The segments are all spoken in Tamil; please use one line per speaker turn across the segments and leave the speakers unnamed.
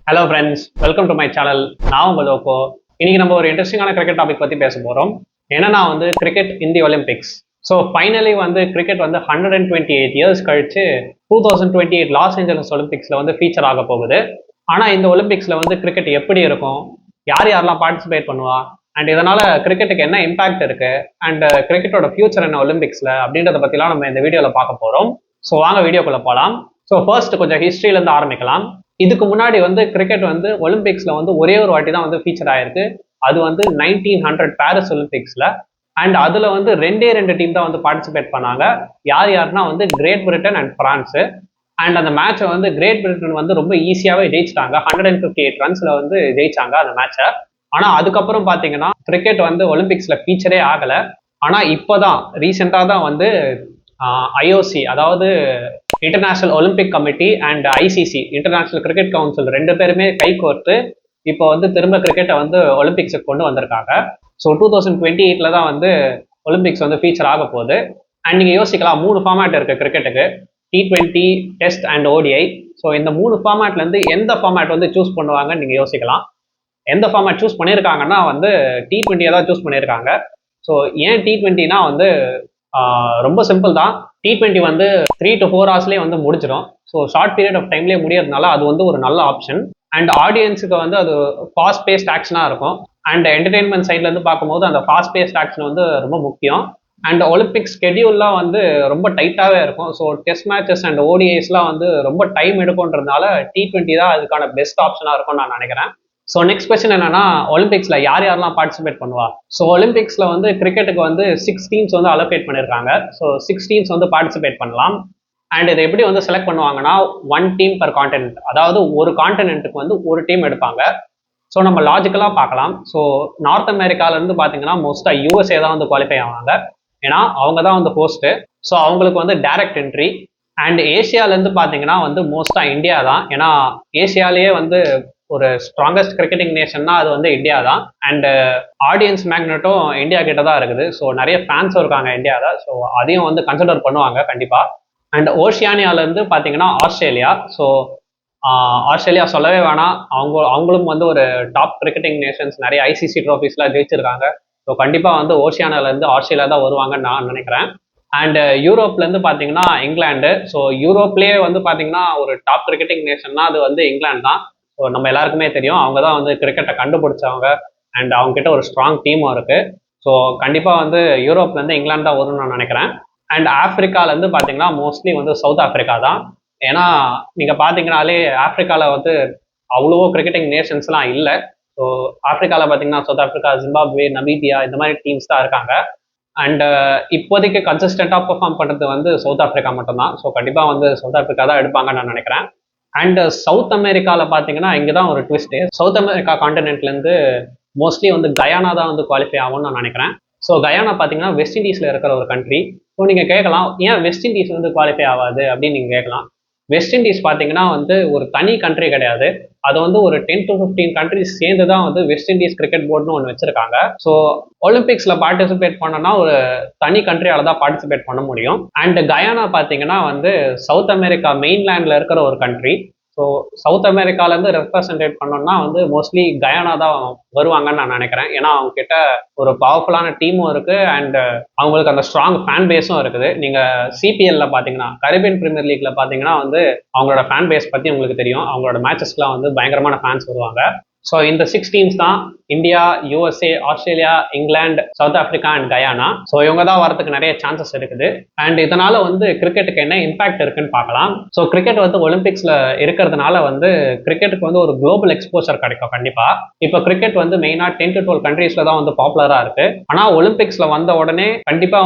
Hello friends, welcome to my channel. நான் உங்கள் லோகோ. இன்னைக்கு நம்ம ஒரு இன்ட்ரெஸ்டிங்கான கிரிக்கெட் டாபிக் பற்றி பேச போகிறோம். என்னன்னா கிரிக்கெட் இன் தி Olympics. So finally cricket 128 years கழிச்சு 2028 லாஸ் ஏஞ்சலஸ் ஒலிம்பிக்ஸில் ஃபீச்சர் ஆக போகுது. ஆனால் இந்த ஒலிம்பிக்ஸில் கிரிக்கெட் எப்படி இருக்கும், யார் யாரெல்லாம் பார்ட்டிசிபேட் பண்ணுவா, அண்ட் இதனால கிரிக்கெட்டுக்கு என்ன இம்பாக்ட் இருக்கு, அண்ட் கிரிக்கெட்டோட ஃபியூச்சர் என்ன ஒலிம்பிக்ஸில் அப்படின்றத பற்றிலாம் நம்ம இந்த வீடியோவில் பார்க்க போகிறோம். ஸோ வாங்க வீடியோக்குள்ளே போகலாம். ஸோ ஃபர்ஸ்ட் கொஞ்சம் ஹிஸ்ட்ரியிலேருந்து ஆரம்பிக்கலாம். இதுக்கு முன்னாடி கிரிக்கெட் ஒலிம்பிக்ஸ்ல ஒரே ஒரு வாட்டி தான் ஃபீச்சர் ஆயிருக்கு. அது 1900 பாரிஸ் ஒலிம்பிக்ஸ்ல. அண்ட் அதுல ரெண்டு டீம் தான் பார்ட்டிசிபேட் பண்ணாங்க. யாருன்னா great Britain and France. And அந்த மேட்சை கிரேட் பிரிட்டன் ரொம்ப ஈஸியாவே ஜெயிச்சிட்டாங்க. 158 ரன்ஸ்ல ஜெயிச்சாங்க அந்த மேட்சை. ஆனா அதுக்கப்புறம் பாத்தீங்கன்னா கிரிக்கெட் ஒலிம்பிக்ஸ்ல ஃபீச்சரே ஆகல. ஆனா இப்போதான் ரீசெண்டா தான் ஐஓசி, அதாவது international Olympic committee and ICC, international cricket council, ரெண்டு பேருமே கை கோர்த்து இப்போ திரும்ப கிரிக்கெட்டை ஒலிம்பிக்ஸுக்கு கொண்டு வந்திருக்காங்க. ஸோ 2028 தான் ஒலிம்பிக்ஸ் ஃபீச்சர் ஆக போகுது. அண்ட் நீங்கள் யோசிக்கலாம், 3 ஃபார்மேட் இருக்கு கிரிக்கெட்டுக்கு: T20, test and ODI. So இந்த 3 ஃபார்மேட்லேருந்து எந்த ஃபார்மேட் சூஸ் பண்ணுவாங்கன்னு நீங்கள் யோசிக்கலாம். எந்த ஃபார்மேட் சூஸ் பண்ணியிருக்காங்கன்னா T20 தான் சூஸ் பண்ணியிருக்காங்க. ஸோ ஏன் T20னா ரொம்ப சிம்பிள் தான். T20 3 to 4 ஹவர்ஸ்லேயே முடிச்சிடும். ஸோ ஷார்ட் பீரியட் ஆஃப் டைம்லேயே முடியறதுனால அது ஒரு நல்ல ஆப்ஷன். அண்ட் ஆடியன்ஸுக்கு அது ஃபாஸ்ட் பேஸ்ட் ஆக்ஷனாக இருக்கும். அண்ட் என்டர்டெயின்மெண்ட் சைட்லேருந்து பார்க்கும்போது அந்த ஃபாஸ்ட் பேஸ்ட் ஆக்ஷன் ரொம்ப முக்கியம். அண்ட் ஒலிம்பிக் ஸ்கெடியூல்லாம் ரொம்ப டைட்டாகவே இருக்கும். ஸோ டெஸ்ட் மேட்சஸ் அண்ட் ஓடிஐஸ்லாம் ரொம்ப டைம் எடுக்கும்ன்றதுனால T20 தான் அதுக்கான பெஸ்ட் ஆப்ஷனாக இருக்கும்னு நான் நினைக்கிறேன். ஸோ நெக்ஸ்ட் கொஸ்டின் என்னன்னா, ஒலிம்பிக்ஸ்ல யாரெல்லாம் பார்ட்டிசிபேட் பண்ணுவா? ஸோ ஒலிம்பிக்ஸ்ல கிரிக்கெட்டுக்கு 6 டீம்ஸ் அலோகேட் பண்ணியிருக்காங்க. ஸோ 6 டீம்ஸ் பார்ட்டிசிபேட் பண்ணலாம். அண்ட் இதை எப்படி செலக்ட் பண்ணுவாங்கன்னா, 1 டீம் பர் கான்டினென்ட், அதாவது ஒரு கான்டினென்ட்டுக்கு ஒரு டீம் எடுப்பாங்க. ஸோ நம்ம லாஜிக்கலாக பார்க்கலாம். ஸோ நார்த் அமெரிக்காலேருந்து பார்த்தீங்கன்னா மோஸ்ட்டாக யூஎஸ்ஏ தான் குவாலிஃபை ஆவாங்க. ஏன்னா அவங்க தான் ஹோஸ்ட்டு. ஸோ அவங்களுக்கு டைரக்ட் என்ட்ரி. அண்ட் ஏஷியாலேருந்து பார்த்தீங்கன்னா மோஸ்ட்டாக இந்தியா தான். ஏன்னா ஏஷியாலேயே ஒரு ஸ்ட்ராங்கஸ்ட் கிரிக்கெட்டிங் நேஷன்னா அது இந்தியா தான். அண்ட் ஆடியன்ஸ் மேக்னெட்டும் இந்தியா கிட்ட தான் இருக்குது. ஸோ நிறைய ஃபேன்ஸும் இருக்காங்க இந்தியாவில். ஸோ அதையும் கன்சிடர் பண்ணுவாங்க கண்டிப்பா. அண்ட் ஓஷியானியாவிலேருந்து பார்த்தீங்கன்னா ஆஸ்திரேலியா. ஸோ ஆஸ்திரேலியா சொல்லவே வேணாம், அவங்களும் ஒரு டாப் கிரிக்கெட்டிங் நேஷன்ஸ், நிறைய ஐசிசி ட்ரோஃபீஸ்லாம் ஜெயிச்சிருக்காங்க. ஸோ கண்டிப்பாக ஓஷியானியாவிலேருந்து ஆஸ்திரேலியா தான் வருவாங்கன்னு நான் நினைக்கிறேன். அண்ட் யூரோப்லேருந்து பார்த்தீங்கன்னா இங்கிலாந்து. ஸோ யூரோப்லேயே பார்த்தீங்கன்னா ஒரு டாப் கிரிக்கெட்டிங் நேஷன்னா அது இங்கிலாந்து தான். ஸோ நம்ம எல்லாருக்குமே தெரியும், அவங்க தான் கிரிக்கெட்டை கண்டுபிடிச்சவங்க. அண்ட் அவங்க கிட்ட ஒரு ஸ்ட்ராங் டீமும் இருக்கு. ஸோ கண்டிப்பாக யூரோப்லேருந்து இங்கிலாந்து தான் வரும்னு நான் நினைக்கிறேன். அண்ட் ஆப்பிரிக்காலேருந்து பார்த்தீங்கன்னா மோஸ்ட்லி சவுத் ஆப்பிரிக்கா தான். ஏன்னா நீங்கள் பார்த்தீங்கன்னாலே ஆப்பிரிக்காவில் அவ்வளவோ கிரிக்கெட்டிங் நேஷன்ஸ்லாம் இல்லை. ஸோ ஆப்பிரிக்காவில் பார்த்தீங்கன்னா சவுத் ஆப்பிரிக்கா, ஜிம்பாப்வே, நமீபியா, இந்த மாதிரி டீம்ஸ் தான் இருக்காங்க. அண்ட் இப்போதைக்கு கன்சிஸ்டண்டாக பெர்ஃபார்ம் பண்ணுறது சவுத் ஆப்பிரிக்கா மட்டும்தான். ஸோ கண்டிப்பாக சவுத் ஆப்பிரிக்கா தான் எடுப்பாங்கன்னு நான் நினைக்கிறேன். அண்ட் சவுத் அமெரிக்காவில் பார்த்தீங்கன்னா இங்கே தான் ஒரு ட்விஸ்ட்டு. சவுத் அமெரிக்கா கான்டினென்ட்லேருந்து மோஸ்ட்லி கயானா தான் குவாலிஃபை ஆகும்னு நான் நினைக்கிறேன். ஸோ கயானா பார்த்தீங்கன்னா வெஸ்ட் இண்டீஸில் இருக்கிற ஒரு கண்ட்ரி. ஸோ நீங்கள் கேட்கலாம், ஏன் வெஸ்ட் இண்டீஸ் குவாலிஃபை ஆகாது அப்படின்னு நீங்கள் கேட்கலாம். வெஸ்ட் இண்டீஸ் பார்த்தீங்கன்னா ஒரு தனி கண்ட்ரி கிடையாது. அது ஒரு 10 to 15 கண்ட்ரிஸ் சேர்ந்து தான் வெஸ்ட் இண்டீஸ் கிரிக்கெட் போர்டுன்னு ஒன்று வச்சிருக்காங்க. ஸோ ஒலிம்பிக்ஸில் பார்ட்டிசிபேட் பண்ணனா ஒரு தனி கண்ட்ரியால தான் பார்ட்டிசிபேட் பண்ண முடியும். அண்ட் கயானா பார்த்தீங்கன்னா சவுத் அமெரிக்கா மெயின்லேண்டில் இருக்கிற ஒரு கண்ட்ரி. ஸோ சவுத் அமெரிக்காலேருந்து ரெப்ரசன்டேட் பண்ணோம்னா மோஸ்ட்லி கயானா தான் வருவாங்கன்னு நான் நினைக்கிறேன். ஏன்னா அவங்க கிட்ட ஒரு பவர்ஃபுல்லான டீமும் இருக்கு. அண்ட் அவங்களுக்கு அந்த ஸ்ட்ராங் ஃபேன் பேஸும் இருக்குது. நீங்க சிபிஎல்ல பாத்தீங்கன்னா, கரீபியன் பிரீமியர் லீக்ல பாத்தீங்கன்னா அவங்களோட ஃபேன் பேஸ் பத்தி உங்களுக்கு தெரியும். அவங்களோட மேட்சஸ்க்குலாம் பயங்கரமான ஃபேன்ஸ் வருவாங்க. ஸோ இந்த 6 டீம்ஸ் தான்: India, USA, Australia, England, south Africa and Guyana. So இவங்க தான் வரதுக்கு நிறைய சான்சஸ் இருக்குது. அண்ட் இதனால கிரிக்கெட்டுக்கு என்ன இம்பாக்ட் இருக்குன்னு பார்க்கலாம். ஸோ கிரிக்கெட் ஒலிம்பிக்ஸ்ல இருக்கிறதுனால கிரிக்கெட்டுக்கு ஒரு குளோபல் எக்ஸ்போசர் கிடைக்கும் கண்டிப்பா. இப்போ கிரிக்கெட் மெயினா 10 to 12 கண்ட்ரீஸ்ல தான் பாப்புலரா இருக்கு. ஆனா ஒலிம்பிக்ஸ்ல வந்த உடனே கண்டிப்பா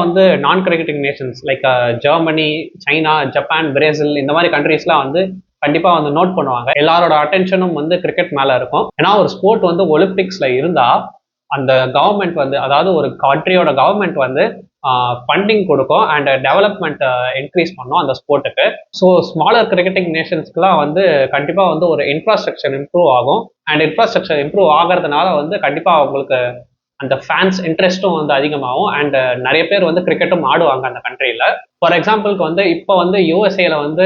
நான் cricketing Nations like Germany, China, Japan, Brazil, இந்த மாதிரி கண்ட்ரீஸ்லாம் கண்டிப்பா நோட் பண்ணுவாங்க. எல்லாரோட அட்டென்ஷனும் கிரிக்கெட் மேல இருக்கும். ஏன்னா ஒரு ஸ்போர்ட் ஒலிம்பிக்ஸ்ல இருந்தா அந்த கவர்மெண்ட் அதாவது ஒரு கண்ட்ரியோட கவர்மெண்ட் ஃபண்டிங் கொடுக்கும் அண்ட் டெவலப்மெண்ட் இன்க்ரீஸ் பண்ணும் அந்த ஸ்போர்ட்டுக்கு. ஸோ ஸ்மாலர் கிரிக்கெட்டிங் நேஷன்ஸ்க்குலாம் கண்டிப்பா ஒரு இன்ஃப்ராஸ்ட்ரக்சர் இம்ப்ரூவ் ஆகும். அண்ட் இன்ஃப்ராஸ்ட்ரக்சர் இம்ப்ரூவ் ஆகிறதுனால கண்டிப்பா அவங்களுக்கு அந்த ஃபேன்ஸ் இன்ட்ரெஸ்ட்டும் வந்து அதிகமாகும் அண்ட் நிறைய பேர் வந்து கிரிக்கெட்டும் ஆடுவாங்க அந்த கண்ட்ரியில். ஃபார் எக்ஸாம்பிளுக்கு வந்து இப்போ வந்து யூஎஸ்ஏல வந்து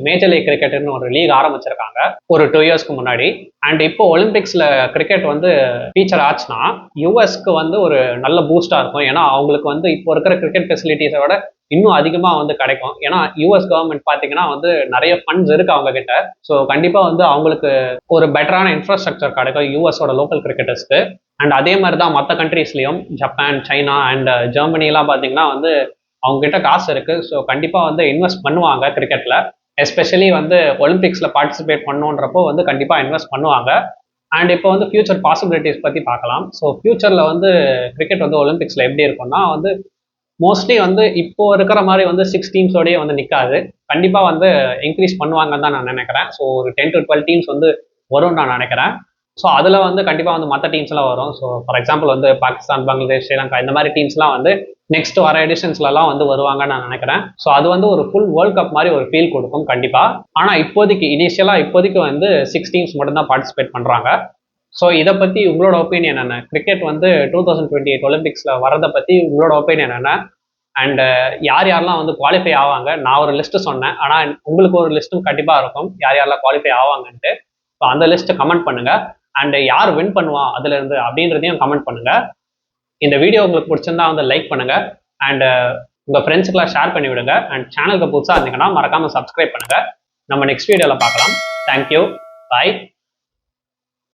மேஜர் லீக் கிரிக்கெட்னு ஒரு லீக் ஆரம்பிச்சிருக்காங்க ஒரு 2 இயர்ஸ்க்கு முன்னாடி. அண்ட் இப்போ ஒலிம்பிக்ஸ்ல கிரிக்கெட் வந்து ஃபீச்சர் ஆச்சுன்னா யூஎஸ்க்கு வந்து ஒரு நல்ல பூஸ்டா இருக்கும். ஏன்னா அவங்களுக்கு வந்து இப்போ இருக்கிற கிரிக்கெட் ஃபெசிலிட்டிஸை விட இன்னும் அதிகமாக வந்து கிடைக்கும். ஏன்னா யூஎஸ் கவர்மெண்ட் பார்த்தீங்கன்னா வந்து நிறைய ஃபண்ட்ஸ் இருக்கு அவங்க கிட்ட. ஸோ கண்டிப்பாக வந்து அவங்களுக்கு ஒரு பெட்டரான இன்ஃப்ராஸ்ட்ரக்சர் கிடைக்கும் யூஎஸோட லோக்கல் கிரிக்கெட்டர்ஸ்க்கு. அண்ட் அதே மாதிரி தான் மற்ற கண்ட்ரீஸ்லையும் ஜப்பான், சைனா அண்ட் ஜெர்மனிலாம் பார்த்தீங்கன்னா வந்து அவங்க கிட்ட காசு இருக்கு. ஸோ கண்டிப்பாக வந்து இன்வெஸ்ட் பண்ணுவாங்க கிரிக்கெட்ல. எஸ்பெஷலி வந்து ஒலிம்பிக்ஸ்ல பார்ட்டிசிபேட் பண்ணுன்றப்போ வந்து கண்டிப்பாக இன்வெஸ்ட் பண்ணுவாங்க. அண்ட் இப்போ வந்து ஃபியூச்சர் பாசிபிலிட்டிஸ் பற்றி பார்க்கலாம். ஸோ ஃபியூச்சரில் வந்து கிரிக்கெட் வந்து ஒலிம்பிக்ஸில் எப்படி இருக்கும்னா வந்து மோஸ்ட்லி வந்து இப்போ இருக்கிற மாதிரி வந்து 6 டீம்ஸோடய வந்து நிற்காது. கண்டிப்பாக வந்து இன்க்ரீஸ் பண்ணுவாங்கன்னு தான் நான் நினைக்கிறேன். ஸோ ஒரு 10 to 12 டீம்ஸ் வந்து வரும்னு நான் நினைக்கிறேன். ஸோ அதில் வந்து கண்டிப்பாக வந்து மற்ற டீம்ஸ்லாம் வரும். ஸோ ஃபார் எக்ஸாம்பிள் வந்து பாகிஸ்தான், பங்களாதேஷ், ஸ்ரீலங்கா இந்த மாதிரி டீம்ஸ்லாம் வந்து நெக்ஸ்ட் வர எடிஷன்ஸ்லாம் வந்து வருவாங்கன்னு நான் நினைக்கிறேன். ஸோ அது வந்து ஒரு ஃபுல் வேர்ல்ட் கப் மாதிரி ஒரு ஃபீல் கொடுக்கும் கண்டிப்பாக. ஆனால் இப்போதைக்கு இப்போதைக்கு வந்து 6 டீம்ஸ் மட்டும்தான் பார்ட்டிசிபேட் பண்ணுறாங்க. ஸோ இதை பற்றி உங்களோட ஒப்பீனியன் என்ன? கிரிக்கெட் வந்து 2028 ஒலிம்பிக்ஸில் வரதை பற்றி உங்களோட ஒப்பீனியன் என்ன? அண்ட் யார் யாரெல்லாம் வந்து குவாலிஃபை ஆவாங்க? நான் ஒரு லிஸ்ட்டு சொன்னேன், ஆனால் உங்களுக்கு ஒரு லிஸ்ட்டும் கண்டிப்பாக இருக்கும் யார் யாரெல்லாம் குவாலிஃபை ஆவாங்கன்ட்டு. ஸோ அந்த லிஸ்ட்டை கமெண்ட் பண்ணுங்க. அண்ட் யார் வின் பண்ணுவான் அதுல இருந்து அப்படின்றதையும் கமெண்ட் பண்ணுங்க. இந்த வீடியோ உங்களுக்கு பிடிச்சிருந்தா வந்து லைக் பண்ணுங்க அண்ட் உங்க ஃப்ரெண்ட்ஸுக்கெல்லாம் ஷேர் பண்ணி விடுங்க. அண்ட் சேனலுக்கு புதுசாக இருந்தீங்கன்னா மறக்காம சப்ஸ்கிரைப் பண்ணுங்க. நம்ம நெக்ஸ்ட் வீடியோவில் பார்க்கலாம். தேங்க்யூ. பாய்.